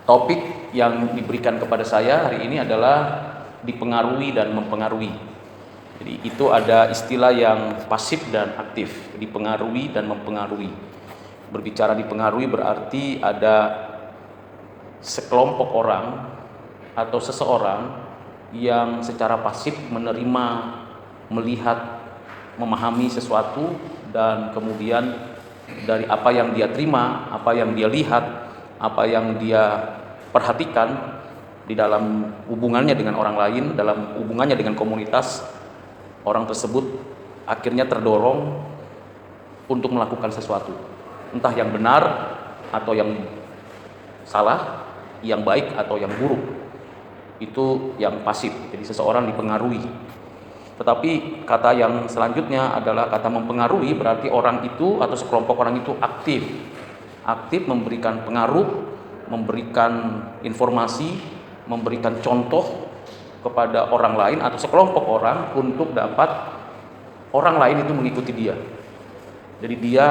Topik yang diberikan kepada saya hari ini adalah dipengaruhi dan mempengaruhi. Jadi itu ada istilah yang pasif dan aktif, dipengaruhi dan mempengaruhi. Berbicara dipengaruhi berarti ada sekelompok orang atau seseorang yang secara pasif menerima, melihat, memahami sesuatu, dan kemudian dari apa yang dia terima, apa yang dia lihat, apa yang dia perhatikan di dalam hubungannya dengan orang lain, dalam hubungannya dengan komunitas, orang tersebut akhirnya terdorong untuk melakukan sesuatu, entah yang benar atau yang salah, yang baik atau yang buruk. Itu yang pasif, jadi seseorang dipengaruhi. Tetapi kata yang selanjutnya adalah kata mempengaruhi, berarti orang itu atau sekelompok orang itu aktif memberikan pengaruh, memberikan informasi, memberikan contoh kepada orang lain atau sekelompok orang untuk dapat orang lain itu mengikuti dia. Jadi dia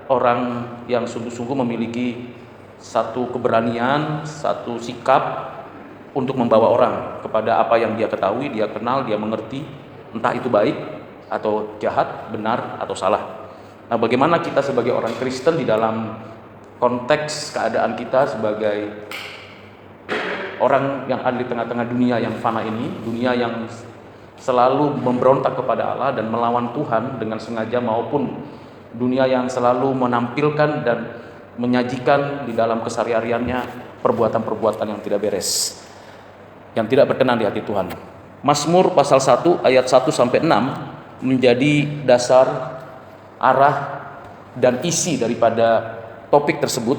orang yang sungguh-sungguh memiliki satu keberanian, satu sikap untuk membawa orang kepada apa yang dia ketahui, dia kenal, dia mengerti, entah itu baik atau jahat, benar atau salah. Nah, bagaimana kita sebagai orang Kristen di dalam konteks keadaan kita sebagai orang yang ada di tengah-tengah dunia yang fana ini, dunia yang selalu memberontak kepada Allah dan melawan Tuhan dengan sengaja, maupun dunia yang selalu menampilkan dan menyajikan di dalam kesehariannya perbuatan-perbuatan yang tidak beres, yang tidak berkenan di hati Tuhan. Mazmur pasal 1 ayat 1 sampai 6 menjadi dasar, arah dan isi daripada topik tersebut,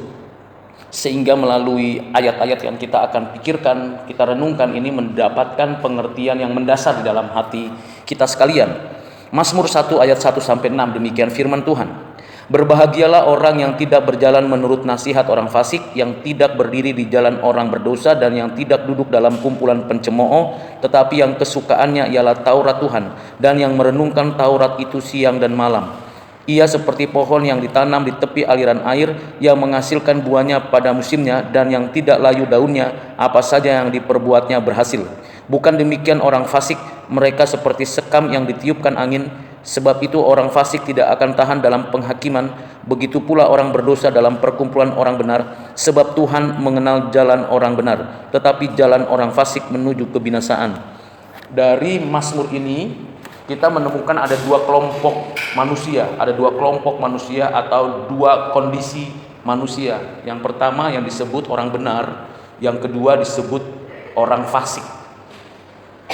sehingga melalui ayat-ayat yang kita akan pikirkan, kita renungkan, ini mendapatkan pengertian yang mendasar di dalam hati kita sekalian. Mazmur 1 ayat 1 sampai 6, demikian firman Tuhan. Berbahagialah orang yang tidak berjalan menurut nasihat orang fasik, yang tidak berdiri di jalan orang berdosa, dan yang tidak duduk dalam kumpulan pencemooh, tetapi yang kesukaannya ialah Taurat Tuhan, dan yang merenungkan Taurat itu siang dan malam. Ia seperti pohon yang ditanam di tepi aliran air, yang menghasilkan buahnya pada musimnya, dan yang tidak layu daunnya, apa saja yang diperbuatnya berhasil. Bukan demikian orang fasik, mereka seperti sekam yang ditiupkan angin. Sebab itu orang fasik tidak akan tahan dalam penghakiman, begitu pula orang berdosa dalam perkumpulan orang benar. Sebab Tuhan mengenal jalan orang benar, tetapi jalan orang fasik menuju kebinasaan. Dari Mazmur ini kita menemukan ada dua kelompok manusia, atau dua kondisi manusia. Yang pertama yang disebut orang benar, yang kedua disebut orang fasik.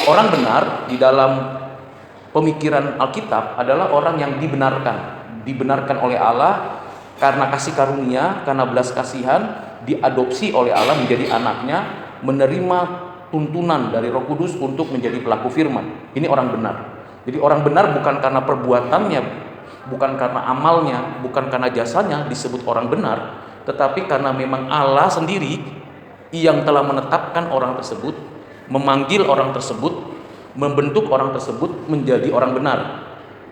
Orang benar di dalam pemikiran Alkitab adalah orang yang dibenarkan oleh Allah karena kasih karunia, karena belas kasihan, diadopsi oleh Allah menjadi anaknya, menerima tuntunan dari Roh Kudus untuk menjadi pelaku firman. Ini orang benar. Jadi orang benar bukan karena perbuatannya, bukan karena amalnya, bukan karena jasanya disebut orang benar, tetapi karena memang Allah sendiri yang telah menetapkan orang tersebut, memanggil orang tersebut, membentuk orang tersebut menjadi orang benar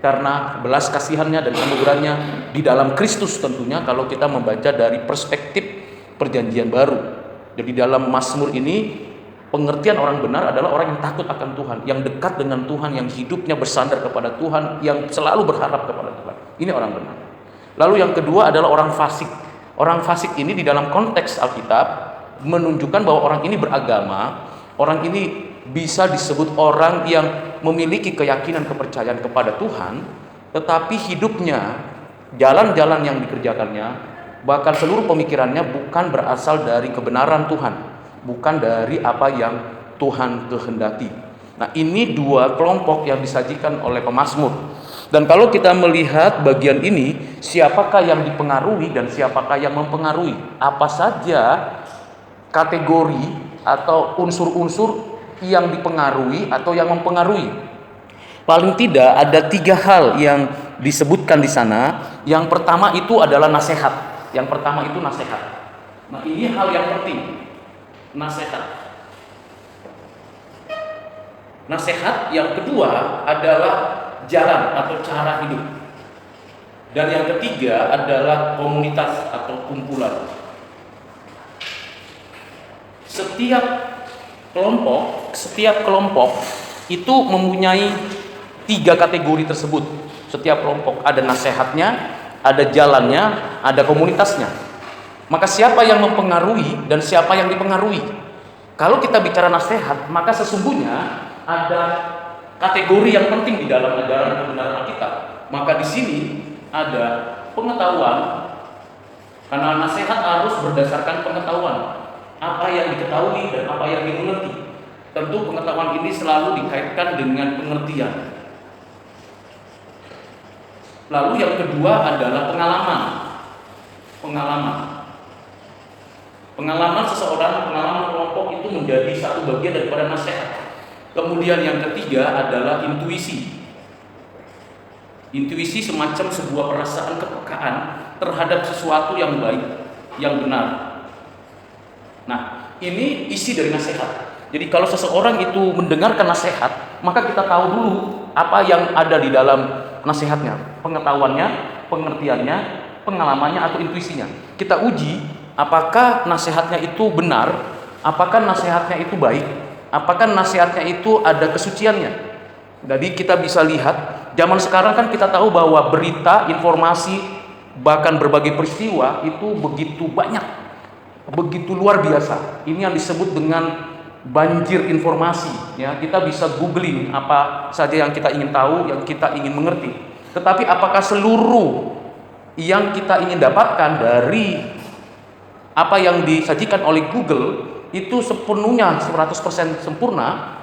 karena belas kasihannya dan anugerahnya di dalam Kristus tentunya, kalau kita membaca dari perspektif perjanjian baru. Jadi dalam Mazmur ini pengertian orang benar adalah orang yang takut akan Tuhan, yang dekat dengan Tuhan, yang hidupnya bersandar kepada Tuhan, yang selalu berharap kepada Tuhan. Ini orang benar. Lalu yang kedua adalah orang fasik. Orang fasik ini di dalam konteks Alkitab menunjukkan bahwa orang ini beragama, orang ini bisa disebut orang yang memiliki keyakinan, kepercayaan kepada Tuhan, tetapi hidupnya, jalan-jalan yang dikerjakannya, bahkan seluruh pemikirannya bukan berasal dari kebenaran Tuhan, bukan dari apa yang Tuhan kehendaki. Nah, ini dua kelompok yang disajikan oleh pemazmur. Dan kalau kita melihat bagian ini, siapakah yang dipengaruhi dan siapakah yang mempengaruhi? Apa saja kategori atau unsur-unsur yang dipengaruhi atau yang mempengaruhi? Paling tidak ada 3 hal yang disebutkan di sana. Yang pertama itu adalah nasihat. Nah, ini hal yang penting. Nasihat yang kedua adalah jalan atau cara hidup, dan yang ketiga adalah komunitas atau kumpulan. setiap kelompok itu mempunyai 3 kategori tersebut. Setiap kelompok ada nasihatnya, ada jalannya, ada komunitasnya. Maka siapa yang mempengaruhi dan siapa yang dipengaruhi? Kalau kita bicara nasihat, maka sesungguhnya ada kategori yang penting di dalam ajaran kebenaran Alkitab. Maka di sini ada pengetahuan, karena nasihat harus berdasarkan pengetahuan. Apa yang diketahui dan apa yang dimengerti. Tentu pengetahuan ini selalu dikaitkan dengan pengertian. Lalu yang kedua adalah pengalaman seseorang, pengalaman kelompok itu menjadi satu bagian daripada nasihat. Kemudian yang ketiga adalah intuisi. Intuisi semacam sebuah perasaan kepekaan terhadap sesuatu yang baik, yang benar. Nah, ini isi dari nasihat. Jadi kalau seseorang itu mendengarkan nasihat, maka kita tahu dulu apa yang ada di dalam nasihatnya, pengetahuannya, pengertiannya, pengalamannya atau intuisinya. Kita uji apakah nasihatnya itu benar, apakah nasihatnya itu baik, apakah nasihatnya itu ada kesuciannya. Jadi kita bisa lihat zaman sekarang kan kita tahu bahwa berita, informasi, bahkan berbagai peristiwa itu begitu banyak, begitu luar biasa. Ini yang disebut dengan banjir informasi. Ya, kita bisa googling apa saja yang kita ingin tahu, yang kita ingin mengerti. Tetapi apakah seluruh yang kita ingin dapatkan dari apa yang disajikan oleh Google itu sepenuhnya 100% sempurna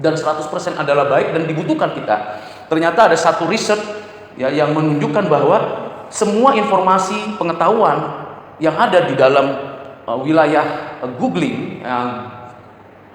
dan 100% adalah baik dan dibutuhkan kita? Ternyata ada satu riset ya yang menunjukkan bahwa semua informasi pengetahuan yang ada di dalam wilayah googling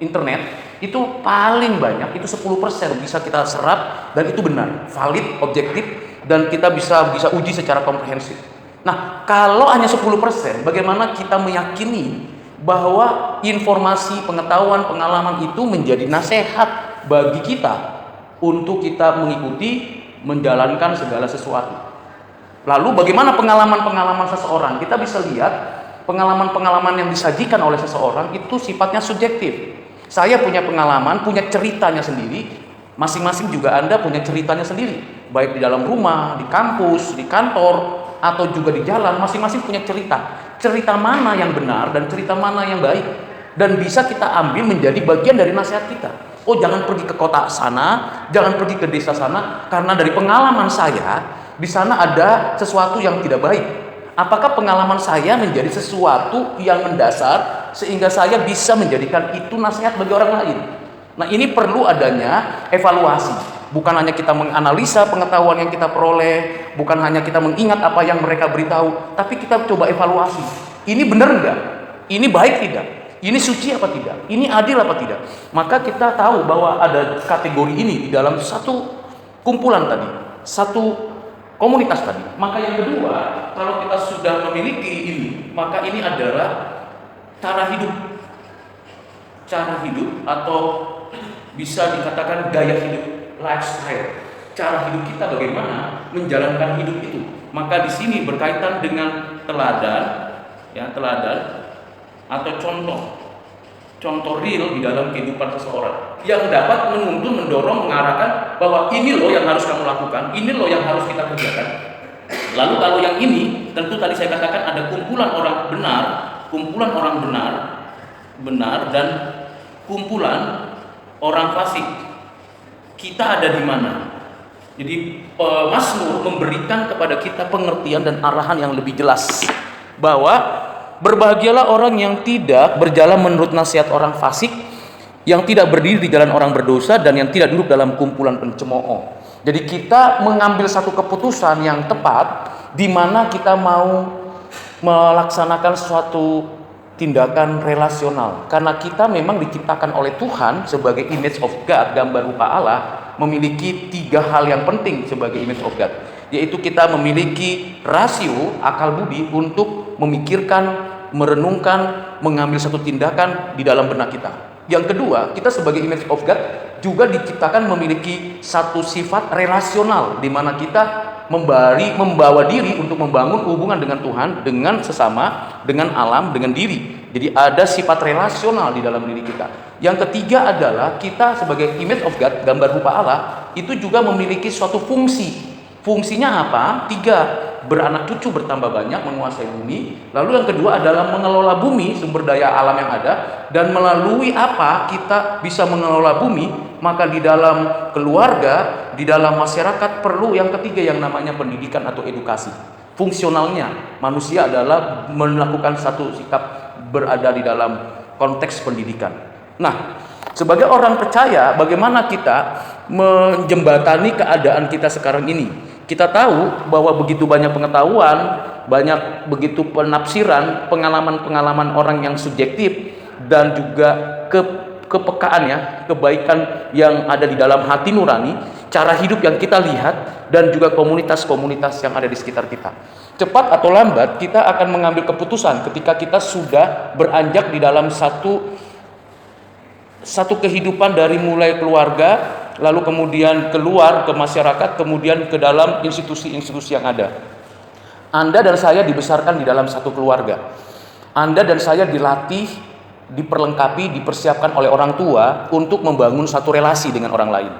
internet itu paling banyak itu 10% bisa kita serap dan itu benar, valid, objektif dan kita bisa uji secara komprehensif. Nah, kalau hanya 10%, bagaimana kita meyakini bahwa informasi, pengetahuan, pengalaman itu menjadi nasihat bagi kita untuk kita mengikuti, menjalankan segala sesuatu. Lalu bagaimana pengalaman-pengalaman seseorang? Kita bisa lihat pengalaman-pengalaman yang disajikan oleh seseorang itu sifatnya subjektif. Saya punya pengalaman, punya ceritanya sendiri. Masing-masing juga Anda punya ceritanya sendiri. Baik di dalam rumah, di kampus, di kantor, atau juga di jalan, masing-masing punya cerita. Cerita mana yang benar dan cerita mana yang baik. Dan bisa kita ambil menjadi bagian dari nasihat kita. Oh, jangan pergi ke kota sana, jangan pergi ke desa sana, karena dari pengalaman saya, di sana ada sesuatu yang tidak baik. Apakah pengalaman saya menjadi sesuatu yang mendasar sehingga saya bisa menjadikan itu nasihat bagi orang lain? Nah, ini perlu adanya evaluasi. Bukan hanya kita menganalisa pengetahuan yang kita peroleh, bukan hanya kita mengingat apa yang mereka beritahu, tapi kita coba evaluasi. Ini benar enggak? Ini baik tidak? Ini suci apa tidak? Ini adil apa tidak? Maka kita tahu bahwa ada kategori ini di dalam satu kumpulan tadi, satu komunitas tadi. Maka yang kedua, kalau kita sudah memiliki ini, maka ini adalah cara hidup. Cara hidup atau bisa dikatakan gaya hidup, lifestyle. Cara hidup kita bagaimana menjalankan hidup itu. Maka di sini berkaitan dengan teladan, ya, teladan atau contoh real di dalam kehidupan seseorang yang dapat menuntun, mendorong, mengarahkan bahwa ini loh yang harus kamu lakukan, ini loh yang harus kita kerjakan. Lalu kalau yang ini, tentu tadi saya katakan ada kumpulan orang benar dan kumpulan orang fasik. Kita ada di mana? Jadi Mazmur memberikan kepada kita pengertian dan arahan yang lebih jelas bahwa berbahagialah orang yang tidak berjalan menurut nasihat orang fasik, yang tidak berdiri di jalan orang berdosa, dan yang tidak duduk dalam kumpulan pencemooh. Jadi kita mengambil satu keputusan yang tepat di mana kita mau melaksanakan suatu tindakan relasional. Karena kita memang diciptakan oleh Tuhan sebagai image of God, gambar rupa Allah, memiliki 3 hal yang penting sebagai image of God, yaitu kita memiliki rasio, akal budi untuk memikirkan, merenungkan, mengambil satu tindakan di dalam benak kita. Yang kedua, kita sebagai image of God juga diciptakan memiliki satu sifat relasional, di mana kita membawa diri untuk membangun hubungan dengan Tuhan, dengan sesama, dengan alam, dengan diri. Jadi ada sifat relasional di dalam diri kita. Yang ketiga adalah kita sebagai image of God, gambar rupa Allah, itu juga memiliki suatu fungsi. Fungsinya apa? 3, beranak cucu bertambah banyak, menguasai bumi. Lalu yang kedua adalah mengelola bumi, sumber daya alam yang ada. Dan melalui apa kita bisa mengelola bumi? Maka di dalam keluarga, di dalam masyarakat perlu yang ketiga yang namanya pendidikan atau edukasi. Fungsionalnya manusia adalah melakukan satu sikap berada di dalam konteks pendidikan. Nah, sebagai orang percaya, bagaimana kita menjembatani keadaan kita sekarang ini? Kita tahu bahwa begitu banyak pengetahuan, banyak begitu penafsiran, pengalaman-pengalaman orang yang subjektif, dan juga kepekaan ya, kebaikan yang ada di dalam hati nurani, cara hidup yang kita lihat, dan juga komunitas-komunitas yang ada di sekitar kita. Cepat atau lambat kita akan mengambil keputusan ketika kita sudah beranjak di dalam satu kehidupan dari mulai keluarga, lalu kemudian keluar ke masyarakat, kemudian ke dalam institusi-institusi yang ada. Anda dan saya dibesarkan di dalam satu keluarga. Anda dan saya dilatih, diperlengkapi, dipersiapkan oleh orang tua untuk membangun satu relasi dengan orang lain.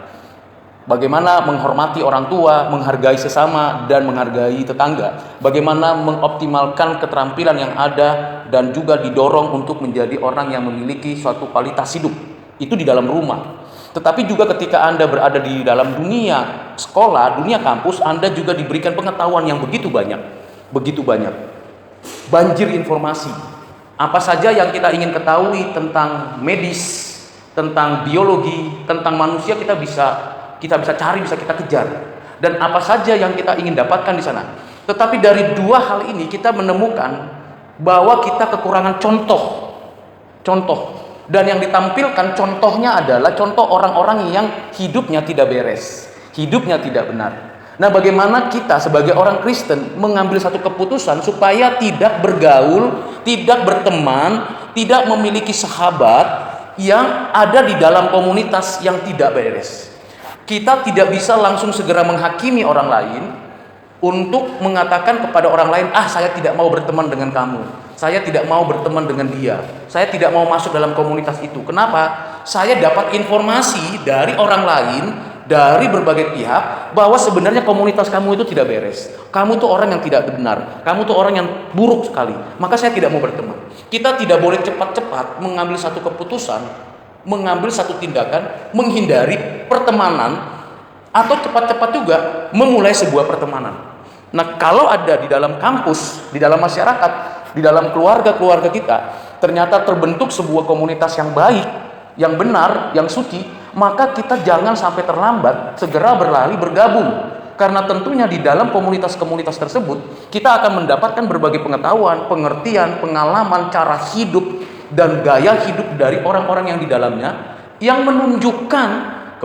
Bagaimana menghormati orang tua, menghargai sesama, dan menghargai tetangga. Bagaimana mengoptimalkan keterampilan yang ada dan juga didorong untuk menjadi orang yang memiliki suatu kualitas hidup. Itu di dalam rumah. Tetapi juga ketika Anda berada di dalam dunia sekolah, dunia kampus, Anda juga diberikan pengetahuan yang begitu banyak. Begitu banyak. Banjir informasi. Apa saja yang kita ingin ketahui tentang medis, tentang biologi, tentang manusia kita bisa cari, bisa kita kejar. Dan apa saja yang kita ingin dapatkan di sana. Tetapi dari dua hal ini kita menemukan bahwa kita kekurangan contoh. Dan yang ditampilkan contohnya adalah contoh orang-orang yang hidupnya tidak beres, hidupnya tidak benar. Nah, bagaimana kita sebagai orang Kristen mengambil satu keputusan supaya tidak bergaul, tidak berteman, tidak memiliki sahabat yang ada di dalam komunitas yang tidak beres. Kita tidak bisa langsung segera menghakimi orang lain untuk mengatakan kepada orang lain, saya tidak mau berteman dengan kamu, saya tidak mau berteman dengan dia, saya tidak mau masuk dalam komunitas itu. Kenapa? Saya dapat informasi dari orang lain, dari berbagai pihak, bahwa sebenarnya komunitas kamu itu tidak beres, kamu tuh orang yang tidak benar, kamu tuh orang yang buruk sekali, maka saya tidak mau berteman. Kita tidak boleh cepat-cepat mengambil satu keputusan, mengambil satu tindakan, menghindari pertemanan, atau cepat-cepat juga memulai sebuah pertemanan. Nah, kalau ada di dalam kampus, di dalam masyarakat, di dalam keluarga-keluarga kita, ternyata terbentuk sebuah komunitas yang baik, yang benar, yang suci, maka kita jangan sampai terlambat, segera berlari bergabung. Karena tentunya di dalam komunitas-komunitas tersebut, kita akan mendapatkan berbagai pengetahuan, pengertian, pengalaman, cara hidup, dan gaya hidup dari orang-orang yang di dalamnya, yang menunjukkan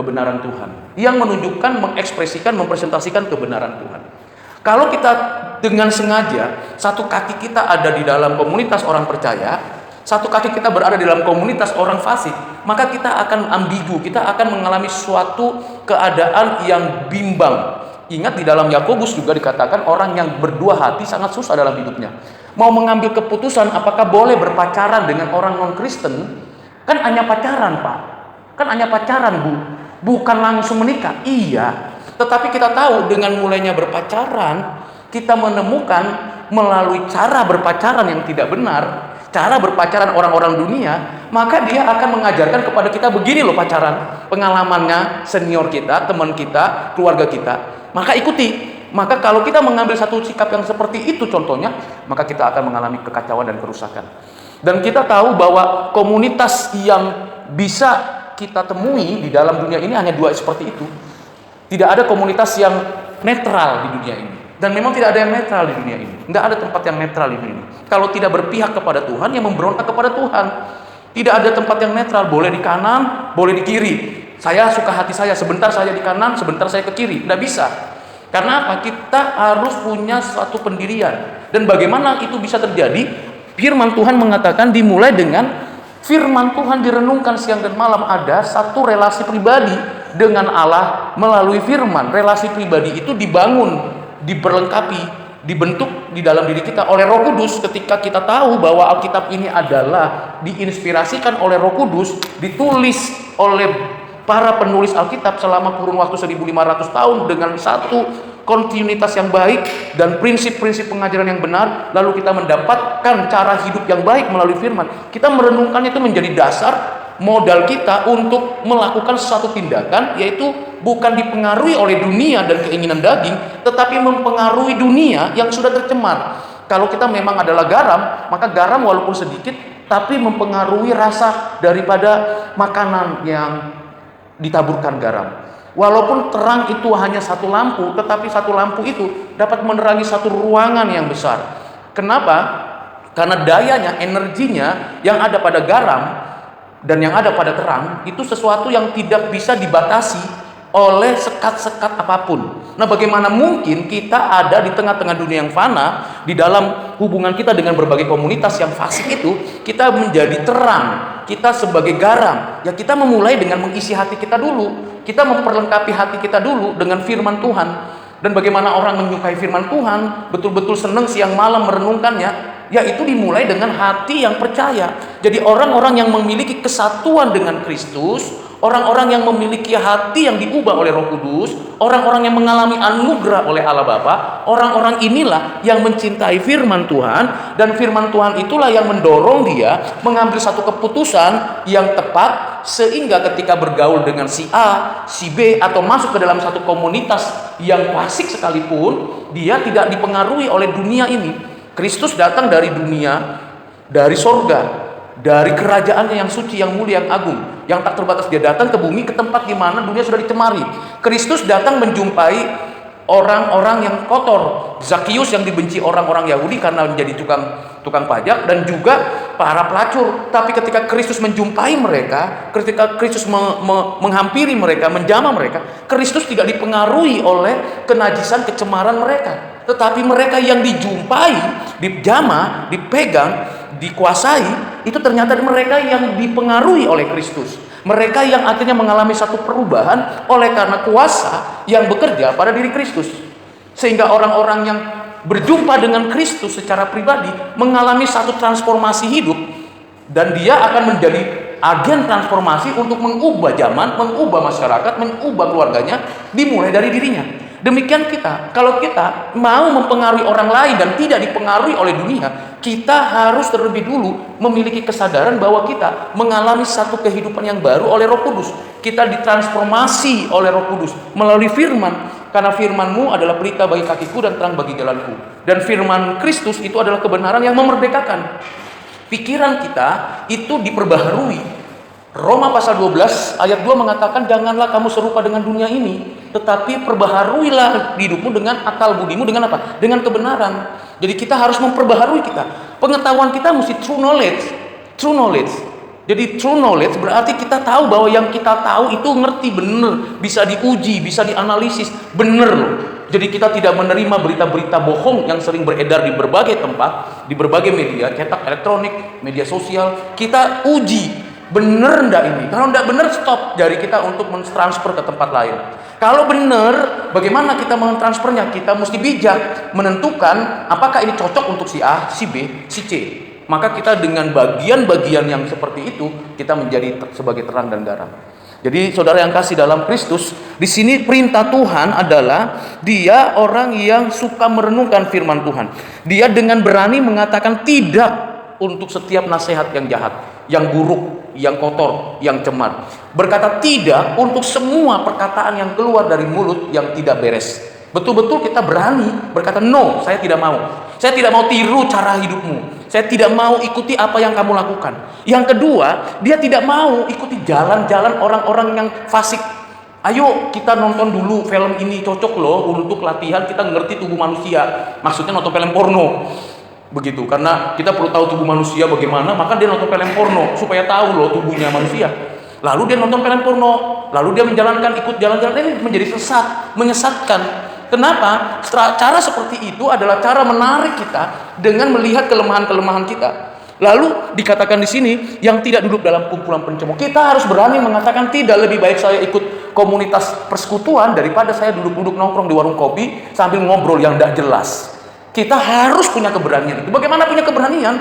kebenaran Tuhan, yang menunjukkan, mengekspresikan, mempresentasikan kebenaran Tuhan. Kalau kita dengan sengaja, satu kaki kita ada di dalam komunitas orang percaya, satu kaki kita berada di dalam komunitas orang fasik, maka kita akan ambigu, kita akan mengalami suatu keadaan yang bimbang. Ingat, di dalam Yakobus juga dikatakan orang yang berdua hati sangat susah dalam hidupnya. Mau mengambil keputusan apakah boleh berpacaran dengan orang non-Kristen, kan hanya pacaran, Pak. Kan hanya pacaran, Bu. Bukan langsung menikah. Iya. Tetapi kita tahu dengan mulainya berpacaran, kita menemukan melalui cara berpacaran yang tidak benar, cara berpacaran orang-orang dunia, maka dia akan mengajarkan kepada kita begini loh pacaran. Pengalamannya senior kita, teman kita, keluarga kita. Maka ikuti. Maka kalau kita mengambil satu sikap yang seperti itu contohnya, maka kita akan mengalami kekacauan dan kerusakan. Dan kita tahu bahwa komunitas yang bisa kita temui di dalam dunia ini hanya dua seperti itu. Tidak ada komunitas yang netral di dunia ini. Dan memang tidak ada yang netral di dunia ini. Tidak ada tempat yang netral di dunia ini. Kalau tidak berpihak kepada Tuhan, yang memberontak kepada Tuhan. Tidak ada tempat yang netral. Boleh di kanan, boleh di kiri. Saya suka hati saya, sebentar saya di kanan, sebentar saya ke kiri. Tidak bisa. Karena apa? Kita harus punya suatu pendirian. Dan bagaimana itu bisa terjadi? Firman Tuhan mengatakan dimulai dengan firman Tuhan direnungkan siang dan malam. Ada satu relasi pribadi dengan Allah melalui firman. Relasi pribadi itu dibangun, diperlengkapi dibentuk di dalam diri kita oleh Roh Kudus. Ketika kita tahu bahwa Alkitab ini adalah diinspirasikan oleh Roh Kudus, ditulis oleh para penulis Alkitab selama kurun waktu 1500 tahun dengan satu kontinuitas yang baik dan prinsip-prinsip pengajaran yang benar, lalu kita mendapatkan cara hidup yang baik melalui firman. Kita merenungkannya itu menjadi dasar modal kita untuk melakukan suatu tindakan, yaitu bukan dipengaruhi oleh dunia dan keinginan daging, tetapi mempengaruhi dunia yang sudah tercemar. Kalau kita memang adalah garam, maka garam walaupun sedikit tapi mempengaruhi rasa daripada makanan yang ditaburkan garam. Walaupun terang itu hanya satu lampu, tetapi satu lampu itu dapat menerangi satu ruangan yang besar. Kenapa? Karena dayanya, energinya yang ada pada garam dan yang ada pada terang itu sesuatu yang tidak bisa dibatasi oleh sekat-sekat apapun. Nah, bagaimana mungkin kita ada di tengah-tengah dunia yang fana, di dalam hubungan kita dengan berbagai komunitas yang fasik itu, kita menjadi terang, kita sebagai garam. Ya, kita memulai dengan mengisi hati kita dulu. Kita memperlengkapi hati kita dulu dengan firman Tuhan. Dan bagaimana orang menyukai firman Tuhan, betul-betul senang siang malam merenungkannya, yaitu dimulai dengan hati yang percaya. Jadi orang-orang yang memiliki kesatuan dengan Kristus, orang-orang yang memiliki hati yang diubah oleh Roh Kudus, orang-orang yang mengalami anugerah oleh Allah Bapa, orang-orang inilah yang mencintai firman Tuhan, dan firman Tuhan itulah yang mendorong dia mengambil satu keputusan yang tepat, sehingga ketika bergaul dengan si A, si B, atau masuk ke dalam satu komunitas yang fasik sekalipun, dia tidak dipengaruhi oleh dunia ini. Kristus datang dari dunia, dari sorga, dari kerajaannya yang suci, yang mulia, yang agung, yang tak terbatas. Dia datang ke bumi, ke tempat di mana dunia sudah dicemari. Kristus datang menjumpai orang-orang yang kotor. Zakius yang dibenci orang-orang Yahudi karena menjadi tukang pajak, dan juga para pelacur. Tapi ketika Kristus menjumpai mereka, ketika Kristus menghampiri mereka, menjamah mereka, Kristus tidak dipengaruhi oleh kenajisan, kecemaran mereka. Tetapi mereka yang dijumpai, dijamah, dipegang, dikuasai, itu ternyata mereka yang dipengaruhi oleh Kristus. Mereka yang akhirnya mengalami satu perubahan oleh karena kuasa yang bekerja pada diri Kristus. Sehingga orang-orang yang berjumpa dengan Kristus secara pribadi mengalami satu transformasi hidup, dan dia akan menjadi agen transformasi untuk mengubah zaman, mengubah masyarakat, mengubah keluarganya, dimulai dari dirinya. Demikian kita, kalau kita mau mempengaruhi orang lain dan tidak dipengaruhi oleh dunia, kita harus terlebih dulu memiliki kesadaran bahwa kita mengalami satu kehidupan yang baru oleh Roh Kudus. Kita ditransformasi oleh Roh Kudus melalui firman, karena firman-Mu adalah pelita bagi kakiku dan terang bagi jalanku. Dan firman Kristus itu adalah kebenaran yang memerdekakan. Pikiran kita itu diperbaharui. Roma pasal 12 ayat 2 mengatakan, janganlah kamu serupa dengan dunia ini, tetapi perbaharuilah hidupmu dengan akal budimu, dengan apa? Dengan kebenaran. Jadi kita harus memperbaharui kita. Pengetahuan kita mesti true knowledge. True knowledge. Jadi true knowledge berarti kita tahu bahwa yang kita tahu itu ngerti bener, bisa diuji, bisa dianalisis, bener loh. Jadi kita tidak menerima berita-berita bohong yang sering beredar di berbagai tempat, di berbagai media, cetak, elektronik, media sosial. Kita uji, bener enggak ini? Kalau enggak bener, stop dari kita untuk mentransfer ke tempat lain. Kalau bener, bagaimana kita mentransfernya? Kita mesti bijak menentukan apakah ini cocok untuk si A, si B, si C. Maka kita dengan bagian-bagian yang seperti itu, kita menjadi sebagai terang dan garam. Jadi saudara yang kasih dalam Kristus, di sini perintah Tuhan adalah dia orang yang suka merenungkan firman Tuhan. Dia dengan berani mengatakan tidak untuk setiap nasihat yang jahat, yang buruk, yang kotor, yang cemar. Berkata tidak untuk semua perkataan yang keluar dari mulut yang tidak beres. Betul-betul kita berani berkata, no, saya tidak mau. Saya tidak mau tiru cara hidupmu. Saya tidak mau ikuti apa yang kamu lakukan. Yang kedua, dia tidak mau ikuti jalan-jalan orang-orang yang fasik. Ayo kita nonton dulu film ini, cocok loh untuk latihan kita ngerti tubuh manusia. Maksudnya nonton film porno. Begitu, karena kita perlu tahu tubuh manusia bagaimana, maka dia nonton film porno supaya tahu loh tubuhnya manusia. Lalu dia nonton film porno, lalu dia menjalankan, ikut jalan-jalan, ini menjadi sesat, menyesatkan. Kenapa? Cara seperti itu adalah cara menarik kita dengan melihat kelemahan-kelemahan kita. Lalu dikatakan di sini yang tidak duduk dalam kumpulan pencemooh. Kita harus berani mengatakan tidak, lebih baik saya ikut komunitas persekutuan daripada saya duduk-duduk nongkrong di warung kopi sambil ngobrol yang tidak jelas. Kita harus punya keberanian. Bagaimana punya keberanian?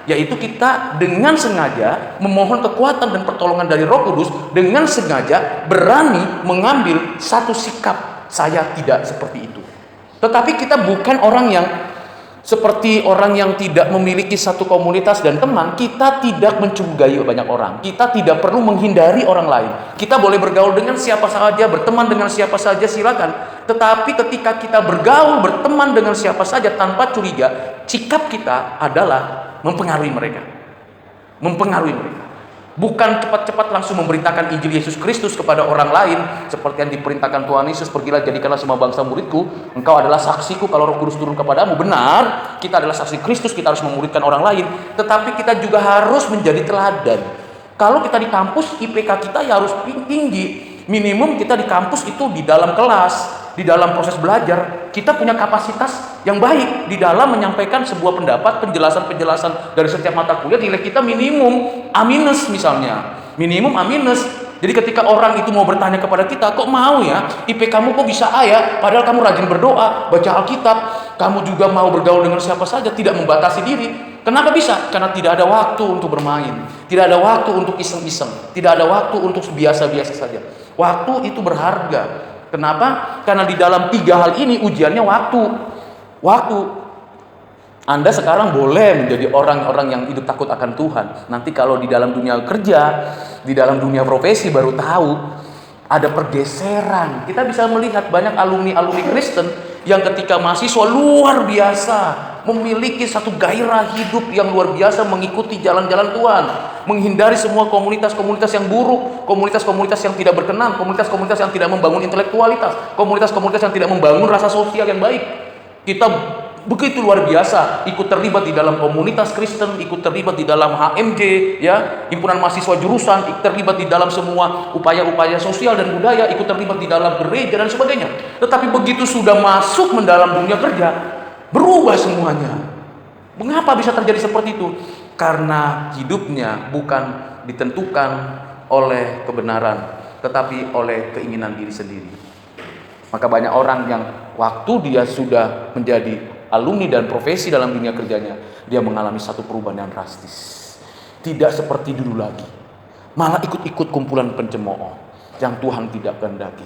Yaitu kita dengan sengaja memohon kekuatan dan pertolongan dari Roh Kudus, dengan sengaja berani mengambil satu sikap, saya tidak seperti itu. Tetapi kita bukan orang yang seperti orang yang tidak memiliki satu komunitas dan teman. Kita tidak mencurigai banyak orang. Kita tidak perlu menghindari orang lain. Kita boleh bergaul dengan siapa saja, berteman dengan siapa saja, silakan. Tetapi ketika kita bergaul, berteman dengan siapa saja tanpa curiga, sikap kita adalah mempengaruhi mereka. Mempengaruhi mereka. Bukan cepat-cepat langsung memberitakan Injil Yesus Kristus kepada orang lain seperti yang diperintahkan Tuhan Yesus, pergilah jadikanlah semua bangsa muridku, engkau adalah saksiku kalau Roh Kudus turun kepadamu. Benar, kita adalah saksi Kristus, kita harus memuridkan orang lain, tetapi kita juga harus menjadi teladan. Kalau kita di kampus, IPK kita ya harus tinggi. Minimum kita di kampus itu di dalam kelas, di dalam proses belajar, kita punya kapasitas yang baik di dalam menyampaikan sebuah pendapat, penjelasan-penjelasan dari setiap mata kuliah. Nilai kita minimum A- misalnya, minimum A-. Jadi ketika orang itu mau bertanya kepada kita, kok mau ya IP kamu kok bisa A ya, padahal kamu rajin berdoa, baca Alkitab, kamu juga mau bergaul dengan siapa saja, tidak membatasi diri. Kenapa bisa? Karena tidak ada waktu untuk bermain, tidak ada waktu untuk iseng-iseng, tidak ada waktu untuk biasa-biasa saja. Waktu itu berharga. Kenapa? Karena di dalam 3 hal ini ujiannya waktu. Waktu. Anda sekarang boleh menjadi orang-orang yang hidup takut akan Tuhan. Nanti kalau di dalam dunia kerja, di dalam dunia profesi baru tahu ada pergeseran. Kita bisa melihat banyak alumni-alumni Kristen yang ketika mahasiswa luar biasa, memiliki satu gairah hidup yang luar biasa mengikuti jalan-jalan Tuhan, menghindari semua komunitas-komunitas yang buruk, komunitas-komunitas yang tidak berkenan, komunitas-komunitas yang tidak membangun intelektualitas, komunitas-komunitas yang tidak membangun rasa sosial yang baik. Kita begitu luar biasa ikut terlibat di dalam komunitas Kristen, ikut terlibat di dalam HMJ, ya, himpunan mahasiswa jurusan, ikut terlibat di dalam semua upaya-upaya sosial dan budaya, ikut terlibat di dalam gereja dan sebagainya. Tetapi begitu sudah masuk mendalam dunia kerja, berubah semuanya. Mengapa bisa terjadi seperti itu? Karena hidupnya bukan ditentukan oleh kebenaran, tetapi oleh keinginan diri sendiri. Maka banyak orang yang waktu dia sudah menjadi alumni dan profesi dalam dunia kerjanya, dia mengalami satu perubahan yang drastis. Tidak seperti dulu lagi, malah ikut-ikut kumpulan pencemooh yang Tuhan tidak kehendaki.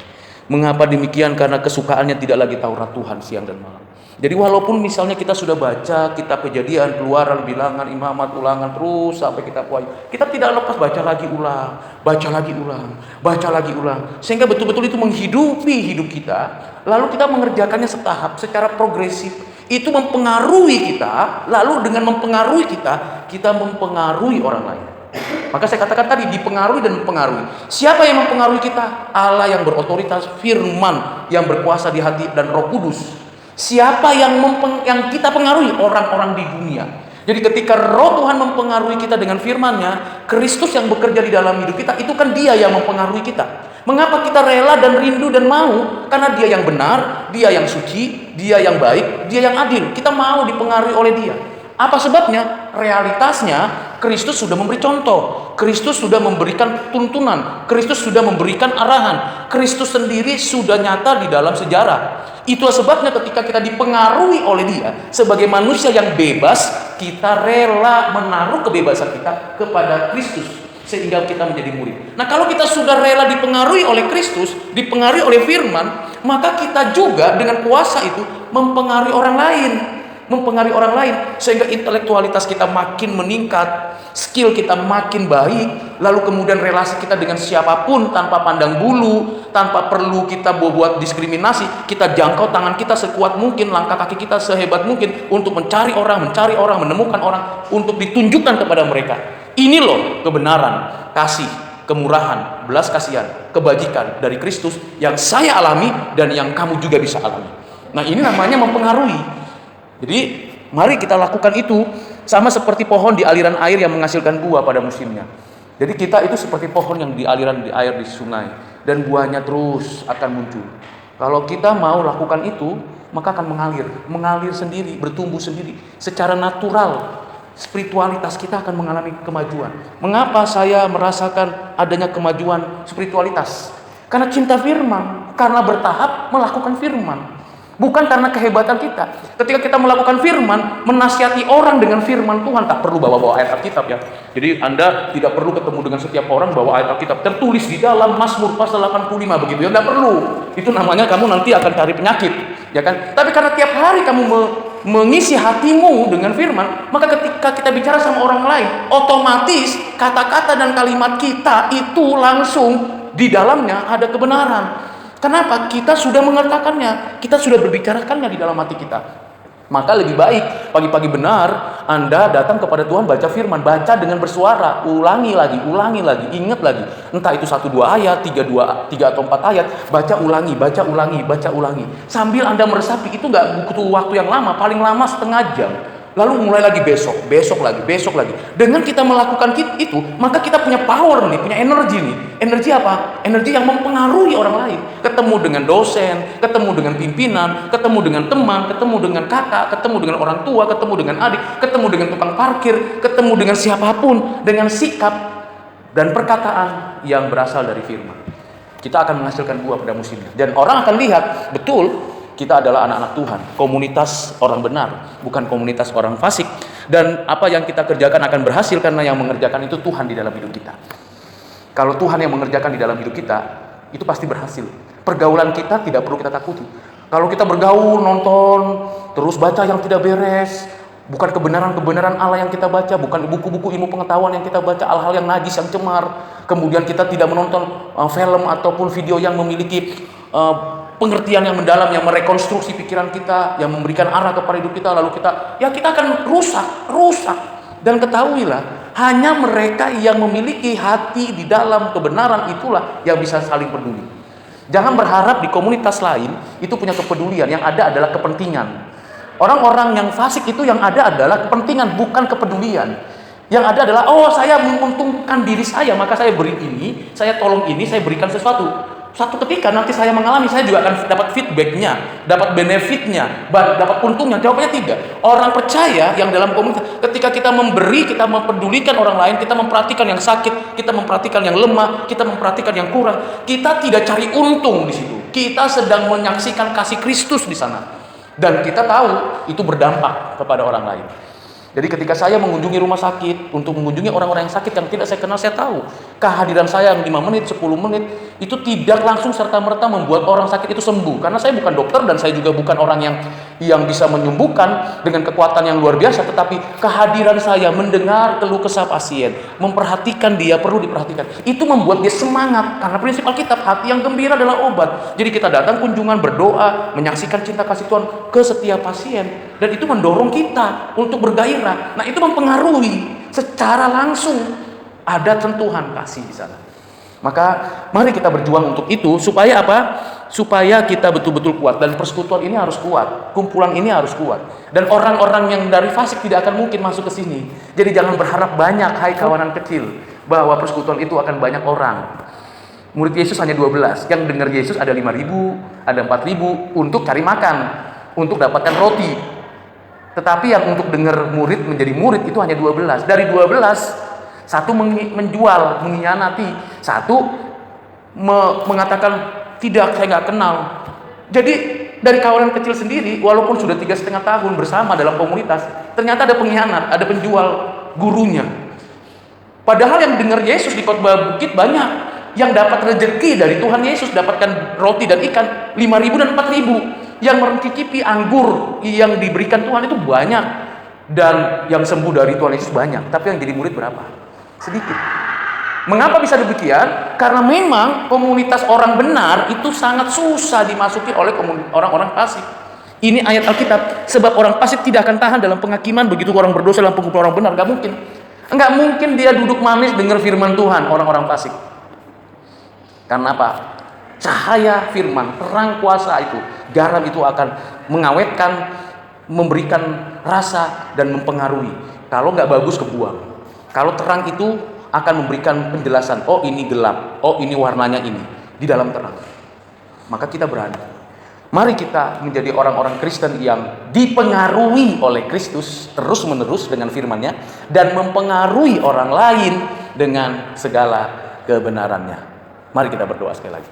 Mengapa demikian? Karena kesukaannya tidak lagi Taurat Tuhan siang dan malam. Jadi walaupun misalnya kita sudah baca kitab Kejadian, Keluaran, Bilangan, Imamat, Ulangan, terus sampai kitab Wahyu, kita tidak lepas baca lagi ulang, baca lagi ulang, baca lagi ulang, sehingga betul-betul itu menghidupi hidup kita. Lalu kita mengerjakannya setahap, secara progresif. Itu mempengaruhi kita, lalu dengan mempengaruhi kita, kita mempengaruhi orang lain. Maka saya katakan tadi, dipengaruhi dan mempengaruhi. Siapa yang mempengaruhi kita? Allah yang berotoritas, Firman yang berkuasa di hati dan Roh Kudus. Siapa yang kita pengaruhi? Orang-orang di dunia. Jadi ketika Roh Tuhan mempengaruhi kita dengan firman-Nya, Kristus yang bekerja di dalam hidup kita, itu kan Dia yang mempengaruhi kita. Mengapa kita rela dan rindu dan mau? Karena Dia yang benar, Dia yang suci, Dia yang baik, Dia yang adil. Kita mau dipengaruhi oleh Dia. Apa sebabnya? Realitasnya, Kristus sudah memberi contoh, Kristus sudah memberikan tuntunan, Kristus sudah memberikan arahan, Kristus sendiri sudah nyata di dalam sejarah. Itulah sebabnya ketika kita dipengaruhi oleh Dia sebagai manusia yang bebas, kita rela menaruh kebebasan kita kepada Kristus sehingga kita menjadi murid. Nah, kalau kita sudah rela dipengaruhi oleh Kristus, dipengaruhi oleh firman, maka kita juga dengan kuasa itu mempengaruhi orang lain. Mempengaruhi orang lain sehingga intelektualitas kita makin meningkat, skill kita makin baik, lalu kemudian relasi kita dengan siapapun tanpa pandang bulu, tanpa perlu kita buat diskriminasi, kita jangkau tangan kita sekuat mungkin, langkah kaki kita sehebat mungkin untuk mencari orang, menemukan orang untuk ditunjukkan kepada mereka. Ini loh kebenaran, kasih, kemurahan, belas kasihan, kebajikan dari Kristus yang saya alami dan yang kamu juga bisa alami. Nah, ini namanya mempengaruhi. Jadi mari kita lakukan itu, sama seperti pohon di aliran air yang menghasilkan buah pada musimnya. Jadi kita itu seperti pohon yang di aliran di air di sungai, dan buahnya terus akan muncul. Kalau kita mau lakukan itu, maka akan mengalir sendiri, bertumbuh sendiri secara natural. Spiritualitas kita akan mengalami kemajuan. Mengapa saya merasakan adanya kemajuan spiritualitas? Karena cinta firman, karena bertahap melakukan firman. Bukan karena kehebatan kita. Ketika kita melakukan firman, menasihati orang dengan firman Tuhan, tak perlu bawa-bawa ayat Alkitab ya. Jadi Anda tidak perlu ketemu dengan setiap orang bawa ayat Alkitab tertulis di dalam Mazmur pasal 85 begitu ya. Tidak perlu. Itu namanya kamu nanti akan cari penyakit, ya kan? Tapi karena tiap hari kamu mengisi hatimu dengan firman, maka ketika kita bicara sama orang lain, otomatis kata-kata dan kalimat kita itu langsung di dalamnya ada kebenaran. Kenapa? Kita sudah mengatakannya, kita sudah berbicarakannya di dalam hati kita. Maka lebih baik pagi-pagi benar Anda datang kepada Tuhan, baca firman, baca dengan bersuara, ulangi lagi, ingat lagi. Entah itu 1-2 ayat, 3 atau 4 ayat, baca ulangi. Sambil Anda meresapi, itu nggak butuh waktu yang lama, paling lama setengah jam. Lalu mulai lagi besok lagi. Dengan kita melakukan itu, maka kita punya power nih, punya energi nih. Energi apa? Energi yang mempengaruhi orang lain. Ketemu dengan dosen, ketemu dengan pimpinan, ketemu dengan teman, ketemu dengan kakak, ketemu dengan orang tua, ketemu dengan adik, ketemu dengan tukang parkir, ketemu dengan siapapun, dengan sikap dan perkataan yang berasal dari firman. Kita akan menghasilkan buah pada musimnya. Dan orang akan lihat, betul, kita adalah anak-anak Tuhan, komunitas orang benar, bukan komunitas orang fasik. Dan apa yang kita kerjakan akan berhasil karena yang mengerjakan itu Tuhan di dalam hidup kita. Kalau Tuhan yang mengerjakan di dalam hidup kita, itu pasti berhasil. Pergaulan kita tidak perlu kita takuti. Kalau kita bergaul, nonton, terus baca yang tidak beres, bukan kebenaran Allah yang kita baca, bukan buku-buku ilmu pengetahuan yang kita baca, hal-hal yang najis, yang cemar. Kemudian kita tidak menonton film ataupun video yang memiliki pengertian yang mendalam, yang merekonstruksi pikiran kita, yang memberikan arah kepada hidup kita, lalu kita akan rusak. Dan ketahuilah, hanya mereka yang memiliki hati di dalam kebenaran itulah yang bisa saling peduli. Jangan berharap di komunitas lain itu punya kepedulian, yang ada adalah kepentingan. Orang-orang yang fasik itu yang ada adalah kepentingan, bukan kepedulian. Yang ada adalah, saya menguntungkan diri saya, maka saya beri ini, saya tolong ini, saya berikan sesuatu. Satu ketika nanti saya mengalami, saya juga akan dapat feedbacknya, dapat benefitnya, dapat untungnya. Jawabannya tidak. Orang percaya yang dalam komunitas, ketika kita memberi, kita mempedulikan orang lain, kita memperhatikan yang sakit, kita memperhatikan yang lemah, kita memperhatikan yang kurang. Kita tidak cari untung di situ. Kita sedang menyaksikan kasih Kristus di sana. Dan kita tahu itu berdampak kepada orang lain. Jadi ketika saya mengunjungi rumah sakit, untuk mengunjungi orang-orang yang sakit yang tidak saya kenal, saya tahu kehadiran saya yang 5 menit, 10 menit itu tidak langsung serta-merta membuat orang sakit itu sembuh. Karena saya bukan dokter dan saya juga bukan orang yang bisa menyembuhkan dengan kekuatan yang luar biasa. Tetapi kehadiran saya mendengar keluh kesah pasien, memperhatikan dia perlu diperhatikan, itu membuat dia semangat. Karena prinsip Alkitab, hati yang gembira adalah obat. Jadi kita datang kunjungan, berdoa, menyaksikan cinta kasih Tuhan ke setiap pasien. Dan itu mendorong kita untuk bergairah. Nah, itu mempengaruhi secara langsung, ada sentuhan kasih di sana. Maka mari kita berjuang untuk itu, supaya apa? Supaya kita betul-betul kuat. Dan persekutuan ini harus kuat, kumpulan ini harus kuat. Dan orang-orang yang dari fasik tidak akan mungkin masuk ke sini. Jadi jangan berharap banyak, hai kawanan kecil, bahwa persekutuan itu akan banyak orang. Murid Yesus hanya 12. Yang dengar Yesus ada 5.000, ada 4.000 untuk cari makan, untuk dapatkan roti. Tetapi yang untuk dengar murid menjadi murid itu hanya 12. Dari 12, satu menjual, mengkhianati, satu mengatakan tidak, saya nggak kenal. Jadi dari kawanan kecil sendiri, walaupun sudah 3,5 tahun bersama dalam komunitas, ternyata ada pengkhianat, ada penjual gurunya. Padahal yang dengar Yesus di khotbah bukit banyak, yang dapat rezeki dari Tuhan Yesus, dapatkan roti dan ikan 5.000 dan 4.000. Yang mencicipi anggur yang diberikan Tuhan itu banyak, dan yang sembuh dari Tuhan Yesus banyak. Tapi yang jadi murid berapa? Sedikit. Mengapa bisa demikian? Karena memang komunitas orang benar itu sangat susah dimasuki oleh orang-orang fasik. Ini ayat Alkitab. Sebab orang fasik tidak akan tahan dalam penghakiman, begitu orang berdosa dalam pengkumpulan orang benar. Nggak mungkin dia duduk manis dengar firman Tuhan, orang-orang fasik. Karena apa? Cahaya firman, terang kuasa itu, garam itu akan mengawetkan, memberikan rasa dan mempengaruhi. Kalau nggak bagus kebuang. Kalau terang itu akan memberikan penjelasan, oh ini gelap, oh ini warnanya ini, di dalam terang. Maka kita berani. Mari kita menjadi orang-orang Kristen yang dipengaruhi oleh Kristus terus-menerus dengan firman-Nya, dan mempengaruhi orang lain dengan segala kebenarannya. Mari kita berdoa sekali lagi.